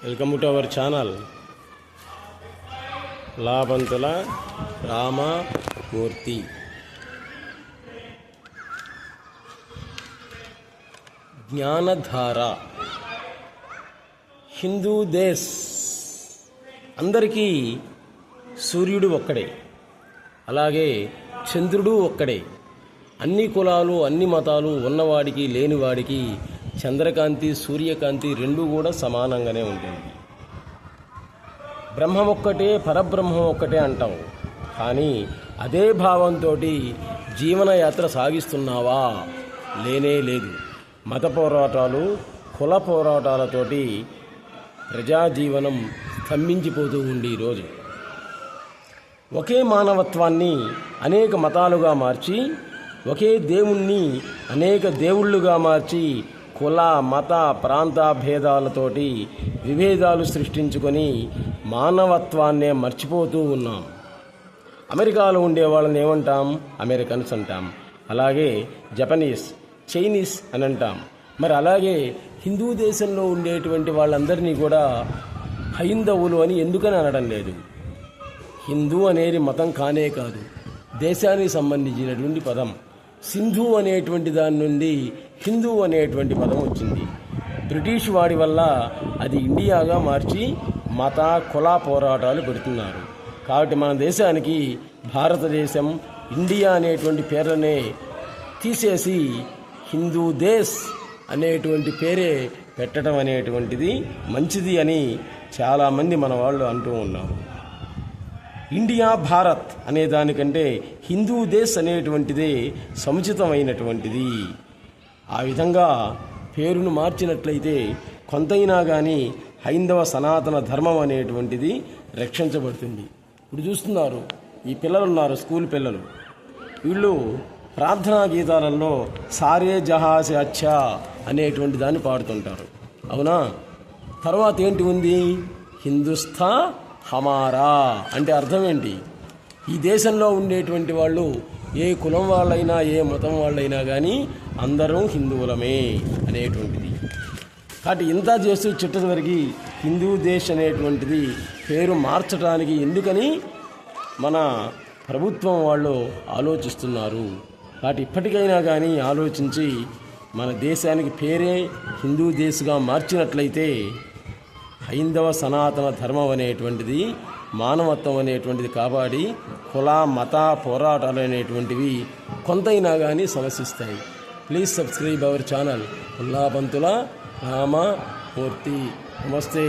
Welcome to our channel Labanthula Ramamurthy. Gnanadhara. హిందూ దేశ్ అందరికీ సూర్యుడు ఒక్కడే, అలాగే చంద్రుడు ఒక్కడే. అన్ని కులాలు అన్ని మతాలు ఉన్నవాడికి లేనివాడికి చంద్రకాంతి సూర్యకాంతి రెండూ కూడా సమానంగానే ఉంటుంది. బ్రహ్మం ఒక్కటే, పరబ్రహ్మం ఒక్కటే అంటాం. కానీ అదే భావంతో జీవనయాత్ర సాగిస్తున్నావా? లేనే లేదు. మత పోరాటాలు, కుల పోరాటాలతోటి ప్రజాజీవనం స్తంభించిపోతూ ఉంది. ఈరోజు ఒకే మానవత్వాన్ని అనేక మతాలుగా మార్చి, ఒకే దేవుణ్ణి అనేక దేవుళ్ళుగా మార్చి, కుల మత ప్రాంత భేదాలతోటి విభేదాలు సృష్టించుకొని మానవత్వాన్నే మర్చిపోతూ ఉన్నాం. అమెరికాలో ఉండే వాళ్ళని ఏమంటాం? అమెరికన్స్ అంటాం. అలాగే జపనీస్, చైనీస్ అని అంటాం. మరి అలాగే హిందూ దేశంలో ఉండేటువంటి వాళ్ళందరినీ కూడా హైందవులు అని ఎందుకని అనడం లేదు? హిందూ అనేది మతం కానే కాదు, దేశానికి సంబంధించినటువంటి పదం. సింధు అనేటువంటి దాని నుండి హిందూ అనేటువంటి పదం వచ్చింది. బ్రిటిష్ వాడి వల్ల అది ఇండియాగా మార్చి మత కుల పోరాటాలు పెడుతున్నారు. కాబట్టి మన దేశానికి భారతదేశం, ఇండియా అనేటువంటి పేర్లనే తీసేసి హిందూ దేశ్ అనేటువంటి పేరే పెట్టడం అనేటువంటిది మంచిది అని చాలామంది మన వాళ్ళు అంటూ ఉన్నారు. ఇండియా భారత్ అనే దానికంటే హిందూ దేశ్ అనేటువంటిదే సముచితమైనటువంటిది. ఆ విధంగా పేరును మార్చినట్లయితే కొంతైనా కానీ హైందవ సనాతన ధర్మం అనేటువంటిది రక్షించబడుతుంది. ఇప్పుడు చూస్తున్నారు, ఈ పిల్లలు ఉన్నారు, స్కూల్ పిల్లలు, వీళ్ళు ప్రార్థనా గీతాలలో సారే జహాసే అచ్చా అనేటువంటి దాన్ని పాడుతుంటారు. అవునా? తర్వాత ఏంటి ఉంది? హిందుస్థా హమారా అంటే అర్థం ఏంటి? ఈ దేశంలో ఉండేటువంటి వాళ్ళు ఏ కులం వాళ్ళైనా ఏ మతం వాళ్ళైనా కానీ అందరం హిందువులమే అనేటువంటిది. కాబట్టి ఇంత చేస్తూ చిట్టవరకు హిందూ దేశ్ అనేటువంటిది పేరు మార్చడానికి ఎందుకని మన ప్రభుత్వం వాళ్ళు ఆలోచిస్తున్నారు. కాబట్టి ఇప్పటికైనా కానీ ఆలోచించి మన దేశానికి పేరే హిందూ దేశ్గా మార్చినట్లయితే హైందవ సనాతన ధర్మం అనేటువంటిది, మానవత్వం అనేటువంటిది కాపాడి కుల మత పోరాటాలు అనేటువంటివి కొంతైనా కానీ సమసిస్తాయి. Please subscribe our channel Labanthula Ramamurthy. నమస్తే.